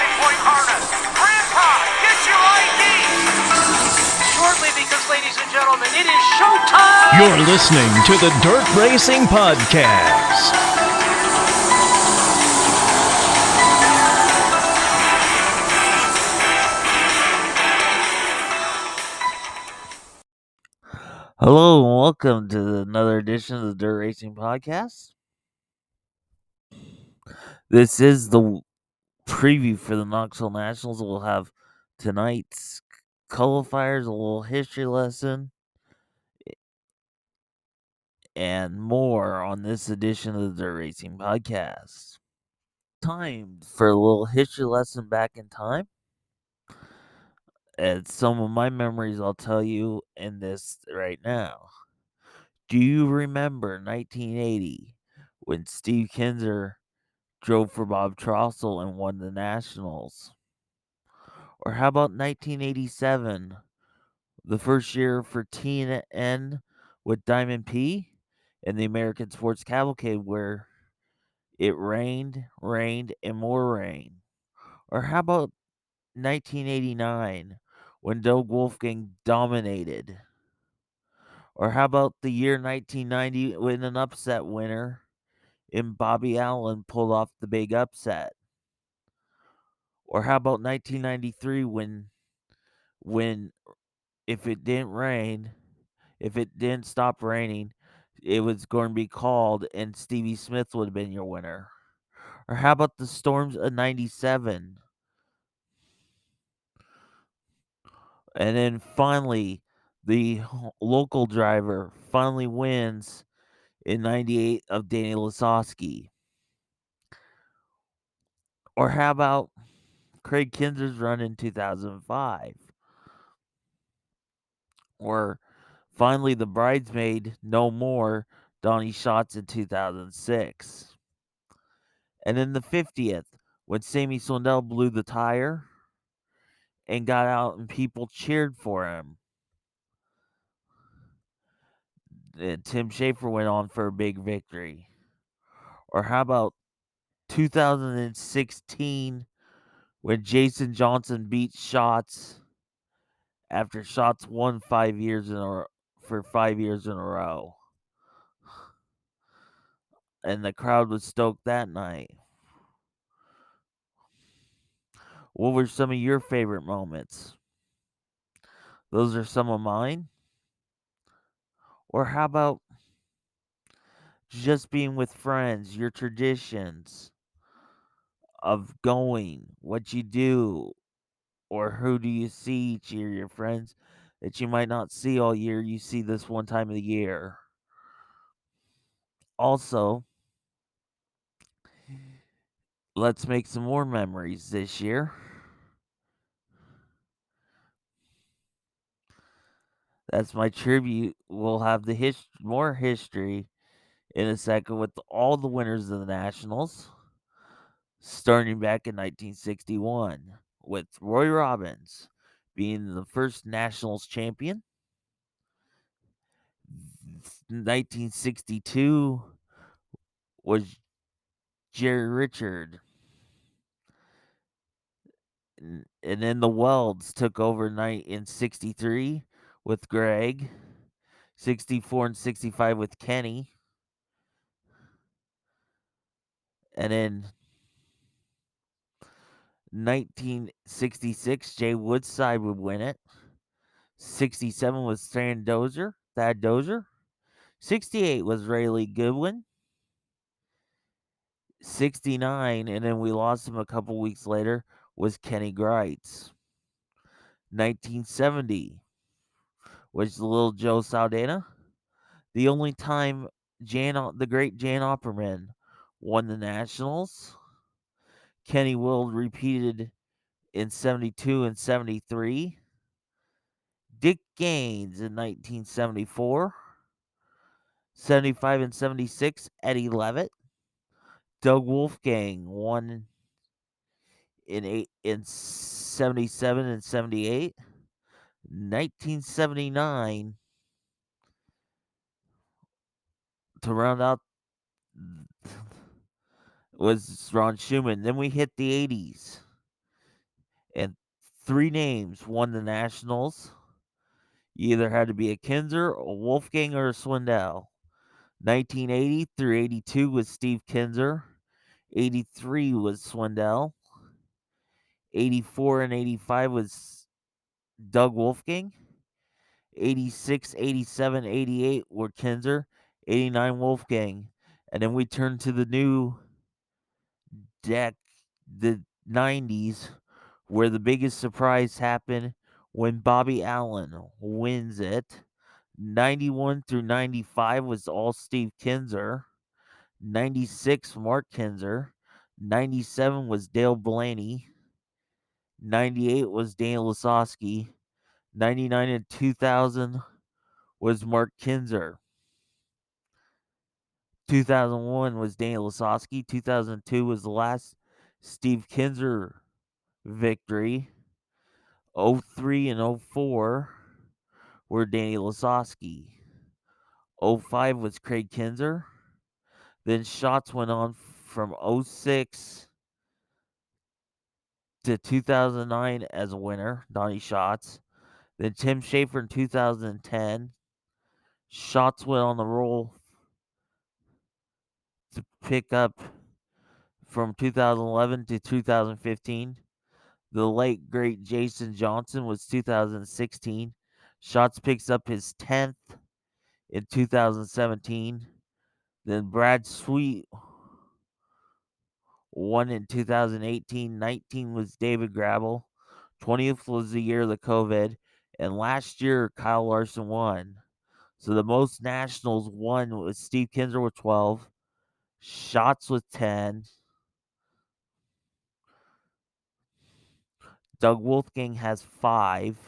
9-point harness. Grandpa, get your ID. Shortly, because ladies and gentlemen, it is showtime. You're listening to the Dirt Racing Podcast. Hello and welcome to another edition of the Dirt Racing Podcast. This is the preview for the Knoxville Nationals. We'll have tonight's qualifiers, a little history lesson, and more on this edition of the Dirt Racing Podcast. Time for a little history lesson back in time. And some of my memories I'll tell you in this right now. Do you remember 1980 when Steve Kinzer drove for Bob Trossel and won the Nationals? Or how about 1987, the first year for TNN with Diamond P and the American Sports Cavalcade, where it rained, and more rain? Or how about 1989 when Doug Wolfgang dominated? Or how about the year 1990 when an upset winner in Bobby Allen pulled off the big upset? Or how about 1993 when if it didn't rain, if it didn't stop raining, it was going to be called and Stevie Smith would have been your winner? Or how about the storms of 97? And then finally, the local driver finally wins in 98 of Danny Lasowski. Or how about Craig Kinzer's run in 2005? Or finally, the bridesmaid No More, Donnie Schatz in 2006. And then the 50th, when Sammy Swindell blew the tire and got out and people cheered for him. And Tim Schaefer went on for a big victory. Or how about 2016 when Jason Johnson beat Schatz after Schatz won 5 years for 5 years in a row? And the crowd was stoked that night. What were some of your favorite moments? Those are some of mine. Or how about just being with friends, your traditions of going, what you do, or who do you see each year, your friends that you might not see all year, you see this one time of the year. Also, let's make some more memories this year. That's my tribute. We'll have the more history in a second with all the winners of the Nationals, starting back in 1961 with Roy Robbins being the first Nationals champion. 1962 was Jerry Richard. And then the Welds took over in 63 with Greg. 64 and 65 with Kenny. And then 1966, Jay Woodside would win it. 67 was Thad Dozier. 68 was Rayleigh Goodwin. 69, and then we lost him a couple weeks later, was Kenny Greitz. 1970 was little Joe Saldana. The only time the great Jan Opperman won the Nationals. Kenny Wilde repeated in 72 and 73. Dick Gaines in 1974. 75 and 76, Eddie Levitt. Doug Wolfgang won in 77 and 78. 1979 to round out was Ron Schumann. Then we hit the 80s. 3 names won the Nationals. You either had to be a Kinzer, a Wolfgang, or a Swindell. 1980 through 82 was Steve Kinzer. 83 was Swindell. 84 and 85 was Doug Wolfgang. 86, 87, 88 were Kinzer. 89 Wolfgang. And then we turn to the new deck, the 90s, where the biggest surprise happened when Bobby Allen wins it. 91 through 95 was all Steve Kinzer. 96, Mark Kinzer. 97 was Dale Blaney. 98 was Daniel Lasowski. 99 and 2000 was Mark Kinzer. 2001 was Daniel Lasowski. 2002 was the last Steve Kinzer victory. 03 and 04 were Daniel Lasowski. 05 was Craig Kinzer. Then shots went on from 06 to 2009 as a winner, Donnie Schatz. Then Tim Schafer in 2010. Schatz went on the roll to pick up from 2011 to 2015. The late, great Jason Johnson was 2016. Schatz picks up his 10th in 2017. Then Brad Sweet won in 2018. 19 was David Grabble. 20th was the year of the COVID. And last year, Kyle Larson won. So the most Nationals won was Steve Kinzer with 12. Schatz with 10. Doug Wolfgang has 5.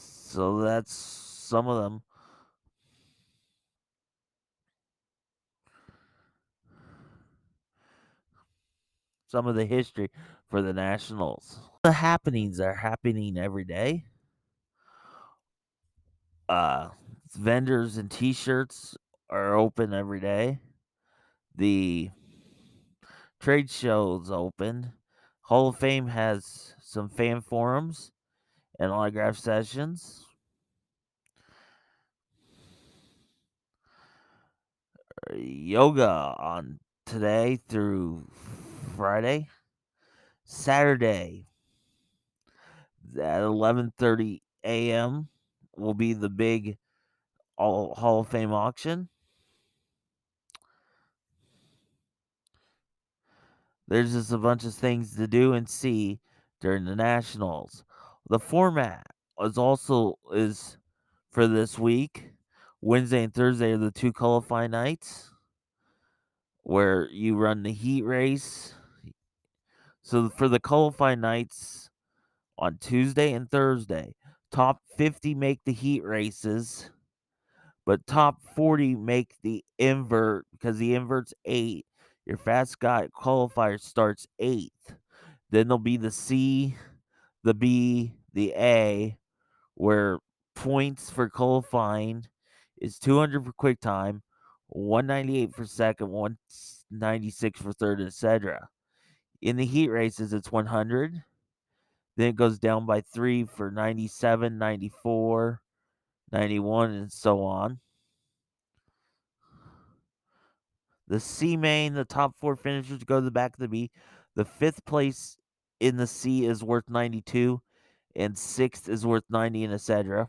So that's some of them. Some of the history for the Nationals. The happenings are happening every day. Vendors and T-shirts are open every day. The trade show's open. Hall of Fame has some fan forums and autograph sessions. Yoga on today through Friday. Saturday at 11:30 a.m. will be the big Hall of Fame auction. There's just a bunch of things to do and see during the Nationals. The format is for this week. Wednesday and Thursday are the 2 qualifying nights where you run the heat race. So for the qualifying nights on Tuesday and Thursday, top 50 make the heat races, but top 40 make the invert because the invert's 8. Your fast guy qualifier starts 8th. Then there'll be the C, the B, the A, where points for qualifying is 200 for quick time, 198 for second, 196 for third, etc. In the heat races, it's 100. Then it goes down by 3 for 97, 94, 91, and so on. The C main, the top 4 finishers go to the back of the B. The 5th place in the C is worth 92, and 6th is worth 90, and etc.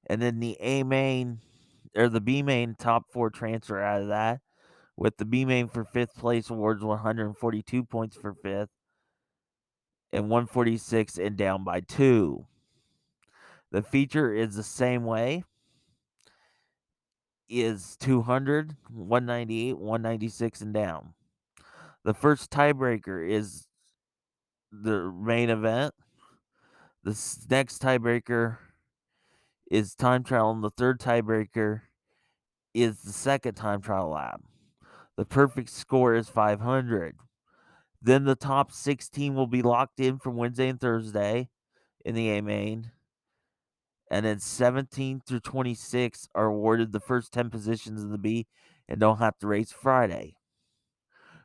And then the A main, or the B main, top 4 transfer out of that, with the B main for 5th place awards 142 points for 5th, and 146 and down by 2. The feature is the same way. Is 200, 198, 196 and down. The first tiebreaker is the main event. The next tiebreaker is time trial, and the third tiebreaker is the second time trial lap. The perfect score is 500. Then the top 16 will be locked in from Wednesday and Thursday in the A main. And then 17 through 26 are awarded the first 10 positions of the B and don't have to race Friday.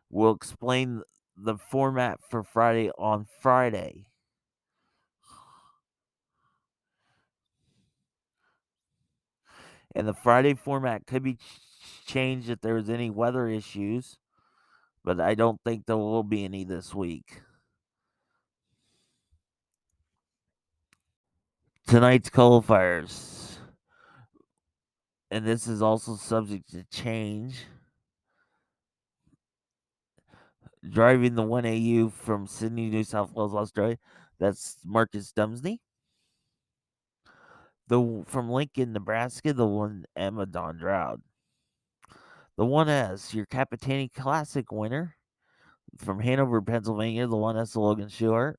We'll explain the format for Friday on Friday. And the Friday format could be changed if there's any weather issues, but I don't think there will be any this week. Tonight's qualifiers, and this is also subject to change. Driving the 1AU from Sydney, New South Wales, Australia, that's Marcus Dumsney. From Lincoln, Nebraska, the 1M, Don Dowd. The 1S, your Capitani Classic winner. From Hanover, Pennsylvania, the 1S, Logan Stewart.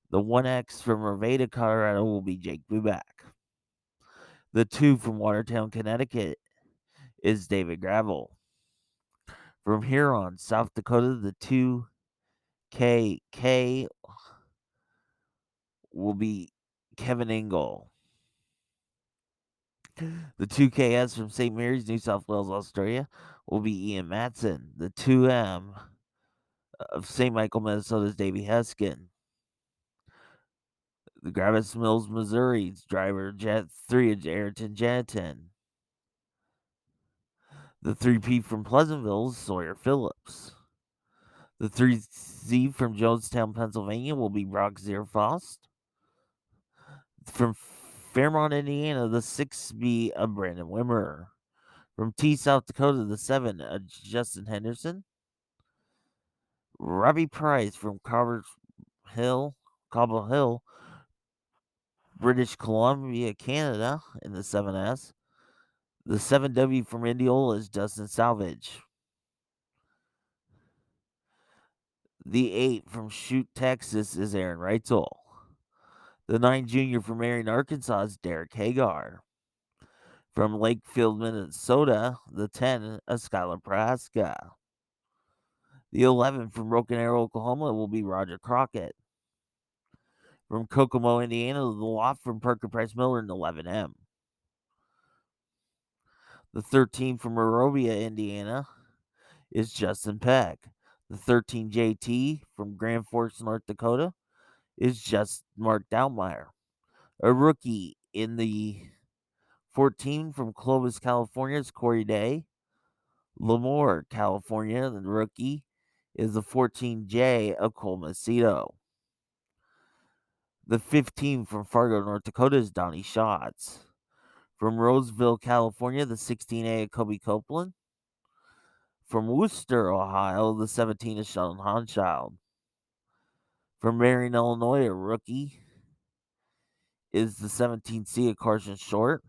The 1X from Arvada, Colorado, will be Jake Buback. The 2 from Watertown, Connecticut, is David Gravel. From Huron, South Dakota, the 2KK will be Kevin Engel. The 2KS from St. Mary's, New South Wales, Australia, will be Ian Matson. The 2M of St. Michael, Minnesota, is Davey Heskin. The Gravis Mills, Missouri, driver Jet 3 is Ayrton Janton. The 3P from Pleasantville is Sawyer Phillips. The 3Z from Jonestown, Pennsylvania, will be Brock Zierfost. From Fairmont, Indiana, the 6B of Brandon Wimmer. From T, South Dakota, the 7 of Justin Henderson. Robbie Price from Cobble Hill, British Columbia, Canada, in the 7S. The 7W from Indiola is Dustin Salvage. The 8 from Chute, Texas, is Aaron Reitzel. The 9 Junior from Marion, Arkansas, is Derek Hagar. From Lakefield, Minnesota, the 10 of Skylar Praska. The 11 from Broken Arrow, Oklahoma, will be Roger Crockett. From Kokomo, Indiana, the lot from Parker Price Miller in 11M. The 13 from Monrovia, Indiana, is Justin Peck. The 13 JT from Grand Forks, North Dakota, is just Mark Downmeyer. A rookie in the 14 from Clovis, California, is Corey Day. Lemoore, California, the rookie, is the 14J of Cole Macedo. The 15 from Fargo, North Dakota, is Donnie Schatz. From Roseville, California, the 16A of Kobe Copeland. From Worcester, Ohio, the 17 is Sheldon Hanschild. From Marion, Illinois, a rookie, is the 17C of Carson Short.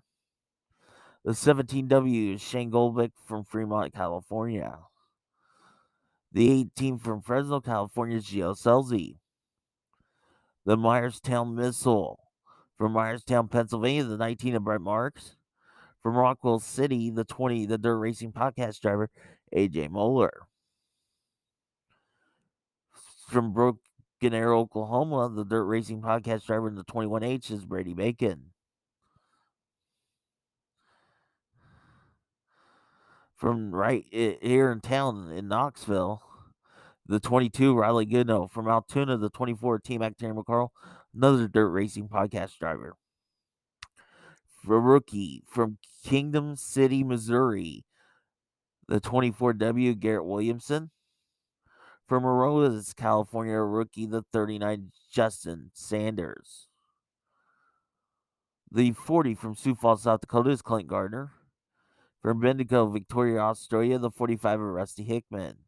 The 17W is Shane Goldbeck from Fremont, California. The 18 from Fresno, California, is Gio Selzy. The Myerstown Missile from Myerstown, Pennsylvania, the 19 of Brett Marks. From Rockwell City, the 20, the Dirt Racing Podcast driver, AJ Moeller. From Broken Arrow, Oklahoma, the Dirt Racing Podcast driver in the 21H is Brady Bacon. From right here in town in Knoxville, the 22, Riley Goodnow. From Altoona, the 24, T-Mac Terry McCarl, another Dirt Racing Podcast driver. For rookie from Kingdom City, Missouri, the 24W, Garrett Williamson. From Aurora, California, rookie, the 39, Justin Sanders. The 40 from Sioux Falls, South Dakota, is Clint Gardner. From Bendigo, Victoria, Australia, the 45 of Rusty Hickman.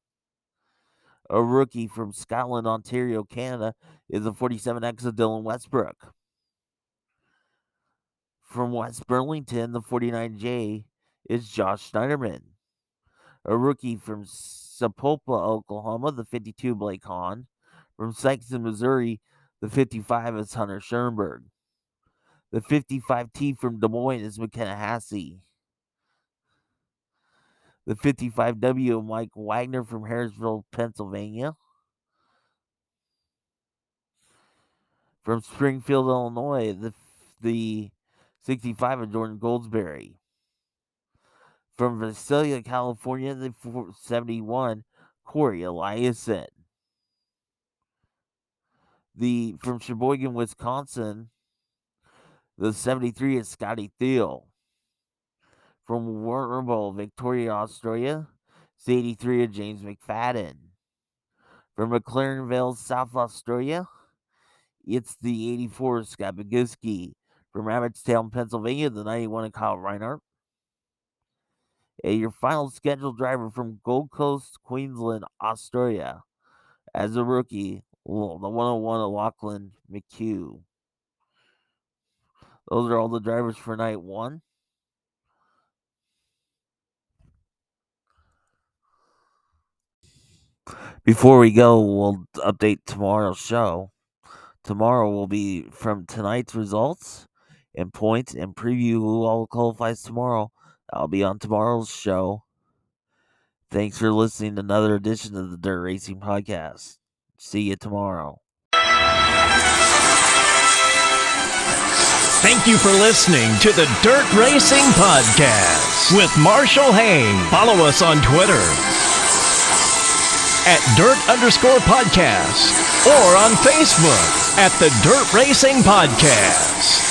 A rookie from Scotland, Ontario, Canada, is the 47X of Dylan Westbrook. From West Burlington, the 49J is Josh Schneiderman. A rookie from Sapulpa, Oklahoma, the 52, Blake Hahn. From Sykeston, Missouri, the 55 is Hunter Schoenberg. The 55T from Des Moines is McKenna Hassey. The 55W, Mike Wagner from Harrisville, Pennsylvania. From Springfield, Illinois, the the 65 of Jordan Goldsberry. From Visalia, California, the 71, Corey Eliason. From Sheboygan, Wisconsin, the 73 is Scotty Thiel. From Warrnambool, Victoria, Australia, it's 83 of James McFadden. From McLaren Vale, South Australia, it's the 84 of Scott Boguski. From Abbottstown, Pennsylvania, the 91 of Kyle Reinhardt. And your final scheduled driver from Gold Coast, Queensland, Australia, as a rookie, the 101 of Lachlan McHugh. Those are all the drivers for night 1. Before we go, we'll update tomorrow's show. Tomorrow will be from tonight's results and points and preview who all qualifies tomorrow. I'll be on tomorrow's show. Thanks for listening to another edition of the Dirt Racing Podcast. See you tomorrow. Thank you for listening to the Dirt Racing Podcast with Marshall Hain. Follow us on Twitter at Dirt_podcast or on Facebook at the Dirt Racing Podcast.